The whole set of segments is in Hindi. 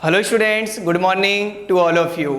Hello students, good morning to all of you.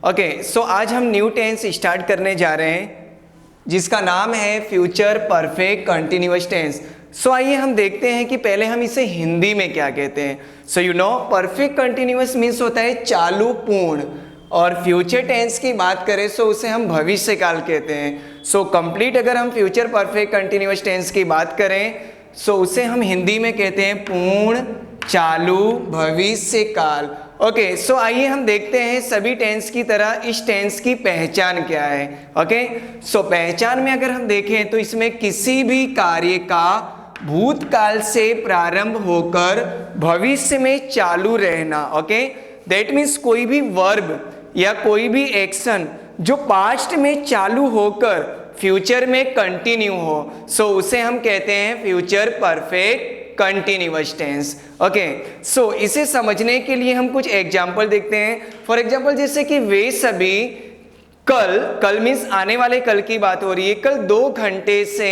Okay, so आज हम न्यू टेंस स्टार्ट करने जा रहे हैं जिसका नाम है फ्यूचर परफेक्ट कंटिन्यूअस टेंस। सो आइए हम देखते हैं कि पहले हम इसे हिंदी में क्या कहते हैं। सो you no, perfect continuous means होता है चालू पूर्ण, और फ्यूचर टेंस की बात करें सो उसे हम भविष्य काल कहते हैं। सो कंप्लीट अगर हम फ्यूचर परफेक्ट कंटिन्यूअस टेंस की बात करें सो उसे हम हिंदी में कहते हैं पूर्ण चालू भविष्य काल। ओके, सो आइए हम देखते हैं सभी टेंस की तरह इस टेंस की पहचान क्या है। ओके, सो पहचान में अगर हम देखें तो इसमें किसी भी कार्य का भूतकाल से प्रारंभ होकर भविष्य में चालू रहना। ओके, दैट मीन्स कोई भी वर्ब या कोई भी एक्शन जो पास्ट में चालू होकर फ्यूचर में कंटिन्यू हो, सो उसे हम कहते हैं future perfect continuous tense. Okay, so इसे समझने के लिए हम कुछ एग्जाम्पल देखते हैं। फॉर एग्जाम्पल जैसे कि वे सभी कल मीन्स आने वाले कल की बात हो रही है, कल 2 घंटे से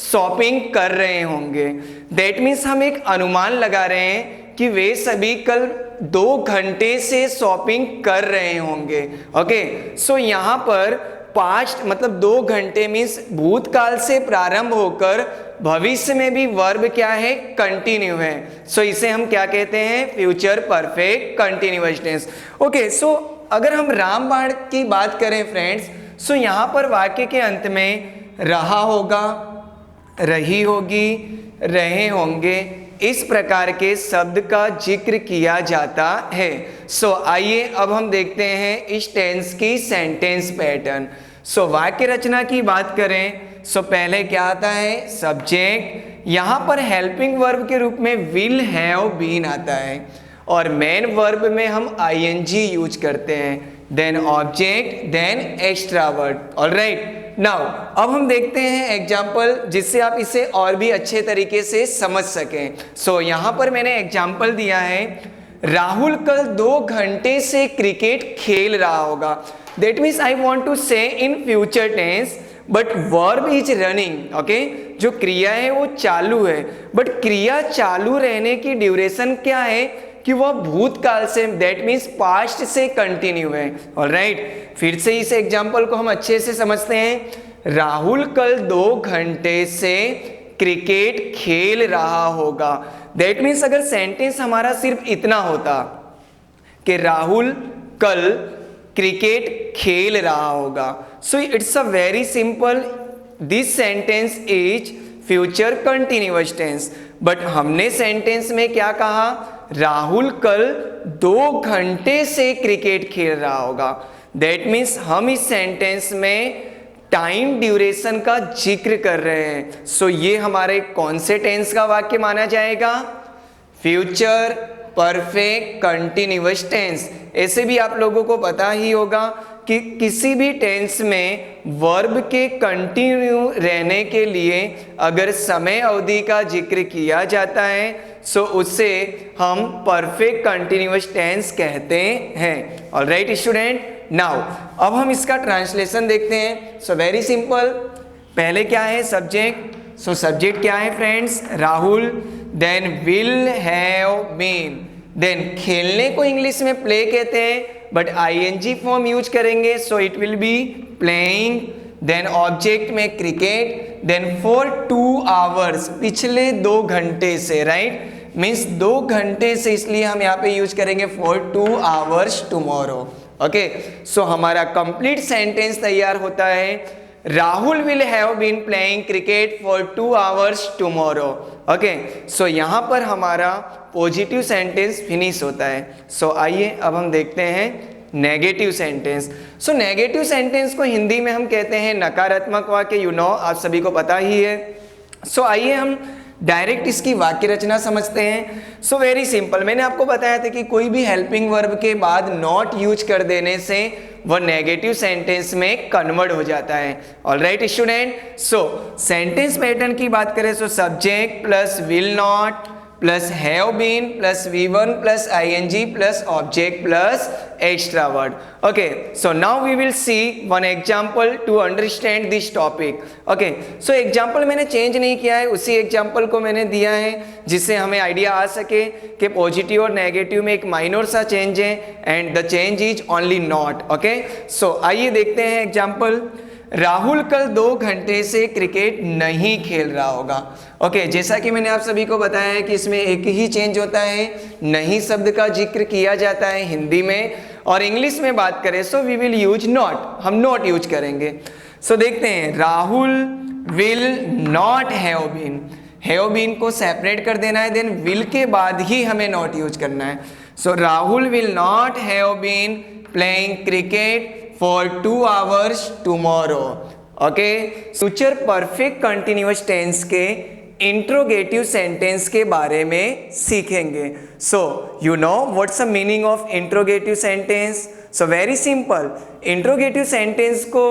शॉपिंग कर रहे होंगे। दैट मीन्स हम एक अनुमान लगा रहे हैं कि वे सभी कल 2 घंटे से शॉपिंग कर रहे होंगे। ओके, सो यहाँ पर पास्ट मतलब 2 घंटे मीन्स भूतकाल से प्रारंभ होकर भविष्य में भी वर्ब क्या है, कंटिन्यू है। सो इसे हम क्या कहते हैं, future perfect continuous tense. Okay, so अगर हम रामबाण की बात करें फ्रेंड्स, सो यहाँ पर वाक्य के अंत में रहा होगा, रही होगी, रहे होंगे, इस प्रकार के शब्द का जिक्र किया जाता है। सो आइए अब हम देखते हैं इस टेंस की सेंटेंस पैटर्न। सो वाक्य रचना की बात करें सो पहले क्या आता है, सब्जेक्ट। यहाँ पर हेल्पिंग वर्ब के रूप में विल हैव बीन आता है, और मेन वर्ब में हम आईएनजी यूज करते हैं, then object, then extra word. Alright, now अब हम देखते हैं एग्जाम्पल जिससे आप इसे और भी अच्छे तरीके से समझ सकें। सो यहाँ पर मैंने एग्जाम्पल दिया है, राहुल कल 2 घंटे से क्रिकेट खेल रहा होगा। That means I want to say in future tense but verb is running. Okay, जो क्रिया है वो चालू है, बट क्रिया चालू रहने की ड्यूरेशन क्या है कि वह भूतकाल से, दैट मीन्स पास्ट से कंटिन्यू है। ऑलराइट, फिर से इस एग्जाम्पल को हम अच्छे से समझते हैं। राहुल कल 2 घंटे से क्रिकेट खेल रहा होगा। दैट मीन्स अगर सेंटेंस हमारा सिर्फ इतना होता कि राहुल कल क्रिकेट खेल रहा होगा, so it's a very simple, this sentence is future continuous tense. But हमने सेंटेंस में क्या कहा, राहुल कल 2 घंटे से क्रिकेट खेल रहा होगा। दैट मीन्स हम इस सेंटेंस में टाइम ड्यूरेशन का जिक्र कर रहे हैं। सो ये हमारे कौन से टेंस का वाक्य माना जाएगा, फ्यूचर परफेक्ट कंटिन्यूअस टेंस। ऐसे भी आप लोगों को पता ही होगा कि किसी भी टेंस में वर्ब के कंटिन्यू रहने के लिए अगर समय अवधि का जिक्र किया जाता है सो उसे हम परफेक्ट कंटिन्यूअस टेंस कहते हैं। ऑलराइट स्टूडेंट, नाउ अब हम इसका ट्रांसलेशन देखते हैं। सो वेरी सिंपल, पहले क्या है, सब्जेक्ट। सो सब्जेक्ट क्या है friends, Rahul, then will have been, then खेलने को इंग्लिश में प्ले कहते हैं बट आईएनजी फॉर्म यूज करेंगे so it will be playing, then object में क्रिकेट, देन फॉर 2 आवर्स, पिछले 2 घंटे से, राइट, मीन्स 2 घंटे से, इसलिए हम यहाँ पे यूज करेंगे for 2 hours tomorrow. Okay, so हमारा कंप्लीट सेंटेंस तैयार होता है, Rahul will have been playing cricket for 2 hours tomorrow. Okay, so यहाँ पर हमारा पॉजिटिव सेंटेंस फिनिश होता है। सो आइए अब हम देखते हैं negative sentence. So negative sentence को हिंदी में हम कहते हैं नकारात्मक वाक्य। यू नो, आप सभी को पता ही है। सो आइए हम डायरेक्ट इसकी वाक्य रचना समझते हैं। सो वेरी सिंपल, मैंने आपको बताया था कि कोई भी हेल्पिंग वर्ब के बाद नॉट यूज कर देने से वह नेगेटिव सेंटेंस में कन्वर्ट हो जाता है। Alright student, so sentence pattern की बात करें so subject plus will not plus have been plus V1 plus ing plus object plus extra word. Okay, so now we will see one example to understand this topic. Okay, so example मैंने चेंज नहीं किया है, उसी एग्जाम्पल को मैंने दिया है जिससे हमें आइडिया आ सके कि पॉजिटिव और नेगेटिव में एक माइनर सा चेंज है and the change is only not. Okay, so आइए देखते हैं एग्जाम्पल. राहुल कल 2 घंटे से क्रिकेट नहीं खेल रहा होगा. ओके, जैसा कि मैंने आप सभी को बताया है कि इसमें एक ही चेंज होता है, नहीं शब्द का जिक्र किया जाता है हिंदी में, और इंग्लिश में बात करें so we will use not, हम नॉट यूज करेंगे. सो देखते हैं, Rahul will not have been को सेपरेट कर देना है, देन विल के बाद ही हमें नॉट यूज करना है. So Rahul will not have been playing cricket for 2 hours tomorrow. Okay, future perfect continuous tense के इंट्रोगेटिव सेंटेंस के बारे में सीखेंगे. So you know what's the meaning of interrogative sentence? So very simple. Interrogative sentence को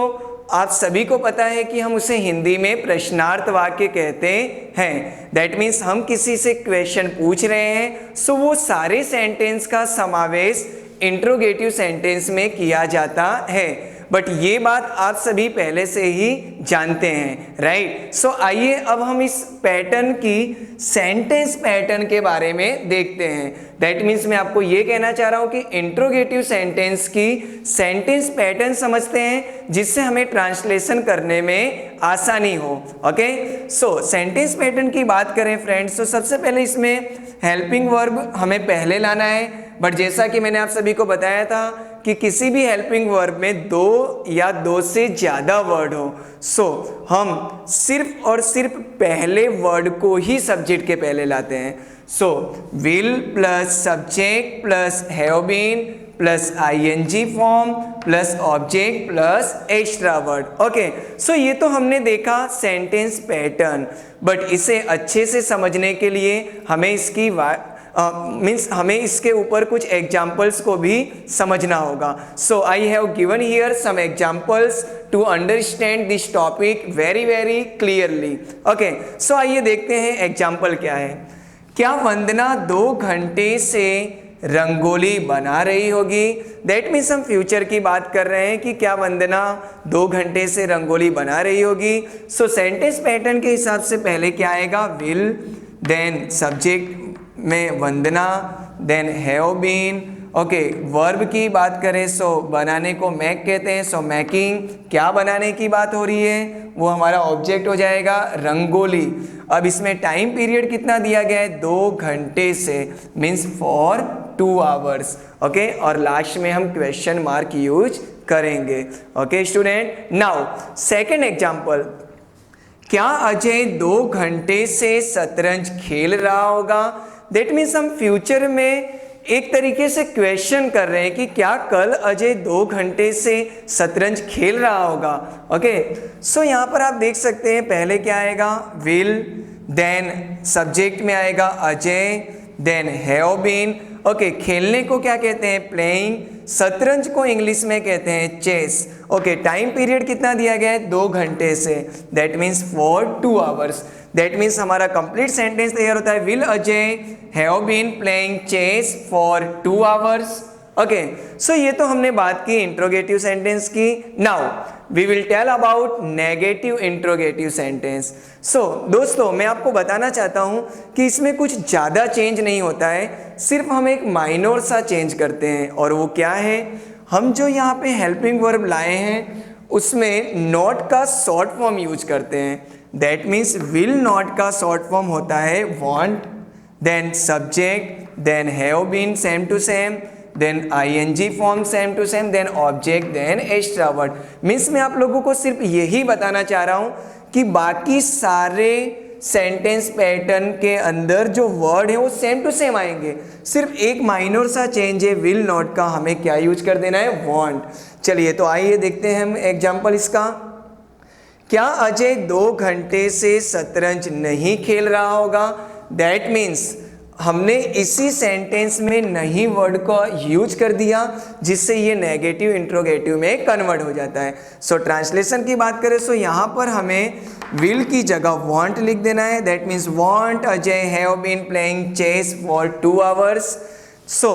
आप सभी को पता है कि हम उसे हिंदी में प्रश्नार्थ वाक्य कहते हैं. दैट मीन्स हम किसी से क्वेश्चन पूछ रहे हैं, सो वो सारे सेंटेंस का समावेश इंट्रोगेटिव सेंटेंस में किया जाता है. बट ये बात आप सभी पहले से ही जानते हैं, राइट? सो आइए अब हम इस पैटर्न की सेंटेंस पैटर्न के बारे में देखते हैं. दैट मीन्स मैं आपको ये कहना चाह रहा हूँ कि इंट्रोगेटिव सेंटेंस की सेंटेंस पैटर्न समझते हैं जिससे हमें ट्रांसलेशन करने में आसानी हो. ओके, सो सेंटेंस पैटर्न की बात करें फ्रेंड्स, तो सबसे पहले इसमें हेल्पिंग वर्ब हमें पहले लाना है. बट जैसा कि मैंने आप सभी को बताया था कि किसी भी हेल्पिंग वर्ब में 2 या 2 से ज़्यादा वर्ड हो, सो हम सिर्फ और सिर्फ पहले वर्ड को ही सब्जेक्ट के पहले लाते हैं. So will plus subject plus have been plus ing form plus object plus extra word. Okay, so ये तो हमने देखा सेंटेंस पैटर्न. बट इसे अच्छे से समझने के लिए हमें इसकी हमें इसके ऊपर कुछ एग्जाम्पल्स को भी समझना होगा. So I have given here some examples to understand this topic very very clearly. Okay, so आइए देखते हैं एग्जाम्पल क्या है. क्या वंदना 2 घंटे से रंगोली बना रही होगी? दैट मीन्स हम फ्यूचर की बात कर रहे हैं कि क्या वंदना 2 घंटे से रंगोली बना रही होगी. सो सेंटेंस पैटर्न के हिसाब से पहले क्या आएगा? विल, देन सब्जेक्ट में Vandana, then have been. Okay, verb की बात करें सो बनाने को मेक कहते हैं, सो मेकिंग. क्या बनाने की बात हो रही है? वो हमारा ऑब्जेक्ट हो जाएगा रंगोली. अब इसमें टाइम पीरियड कितना दिया गया है? 2 घंटे से, मीन्स फॉर 2 hours. ओके, और लास्ट में हम क्वेश्चन मार्क यूज करेंगे. Okay student, now second example. क्या अजय 2 घंटे से शतरंज खेल रहा होगा? दैट मीन्स हम फ्यूचर में एक तरीके से क्वेश्चन कर रहे हैं कि क्या कल अजय 2 घंटे से शतरंज खेल रहा होगा. ओके, सो यहाँ पर आप देख सकते हैं पहले क्या आएगा? विल, देन सब्जेक्ट में आएगा Ajay, then have been. Okay, खेलने को क्या कहते हैं? प्लेइंग. शतरंज को इंग्लिश में कहते हैं चेस. ओके, टाइम पीरियड कितना दिया गया है? 2 घंटे से, that means for 2 hours. That means हमारा कंप्लीट सेंटेंस तैयार होता है. Will Ajay have been playing chess for 2 hours. Okay, so ये तो हमने बात की इंट्रोगेटिव सेंटेंस की. Now we will tell about negative interrogative sentence. So दोस्तों, मैं आपको बताना चाहता हूँ कि इसमें कुछ ज़्यादा चेंज नहीं होता है, सिर्फ हम एक माइनर सा चेंज करते हैं. और वो क्या है? हम जो यहाँ पे हेल्पिंग वर्ब लाए हैं उसमें नॉट का शॉर्ट फॉर्म यूज करते हैं. दैट मीन्स विल नॉट का शॉर्ट फॉर्म होता है won't, then subject, then have been same to same, then ing form same to same, then object, then extra word. Means मैं आप लोगों को सिर्फ यही बताना चाह रहा हूँ कि बाकी सारे सेंटेंस पैटर्न के अंदर जो वर्ड है वो सेम टू सेम आएंगे. सिर्फ एक माइनर सा चेंज है विल नॉट का, हमें क्या यूज कर देना है? वांट. चलिए तो आइए देखते हैं हम एग्जाम्पल इसका. क्या अजय 2 घंटे से शतरंज नहीं खेल रहा होगा? दैट मीन्स हमने इसी सेंटेंस में नहीं वर्ड को यूज कर दिया जिससे ये नेगेटिव इंट्रोगेटिव में कन्वर्ट हो जाता है। सो ट्रांसलेशन की बात करें तो यहाँ पर हमें विल की जगह वांट लिख देना है। That means won't Ajay have been playing chess for 2 hours. So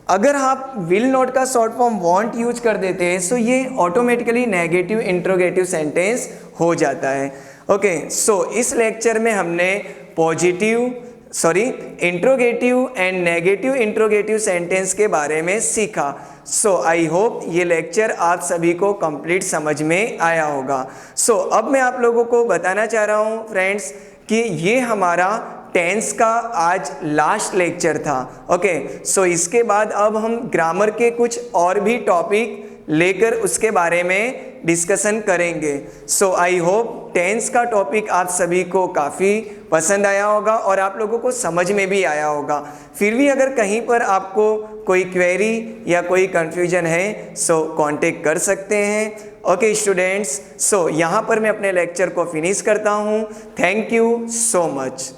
अगर आप विल नॉट का शॉर्ट फॉर्म वांट यूज कर देते हैं सो ये ऑटोमेटिकली नेगेटिव इंट्रोगेटिव सेंटेंस हो जाता है। ओके, सो इस लेक्चर में हमने interrogative and negative interrogative sentence के बारे में सीखा। सो आई होप ये लेक्चर आप सभी को कंप्लीट समझ में आया होगा। सो अब मैं आप लोगों को बताना चाह रहा हूँ फ्रेंड्स कि ये हमारा टेंस का आज लास्ट लेक्चर था। ओके, सो इसके बाद अब हम ग्रामर के कुछ और भी टॉपिक लेकर उसके बारे में डिस्कशन करेंगे। सो आई होप टेंस का टॉपिक आप सभी को काफ़ी पसंद आया होगा और आप लोगों को समझ में भी आया होगा। फिर भी अगर कहीं पर आपको कोई क्वेरी या कोई कन्फ्यूजन है सो कांटेक्ट कर सकते हैं। ओके स्टूडेंट्स, सो यहाँ पर मैं अपने लेक्चर को फिनिश करता हूँ। Thank you so much.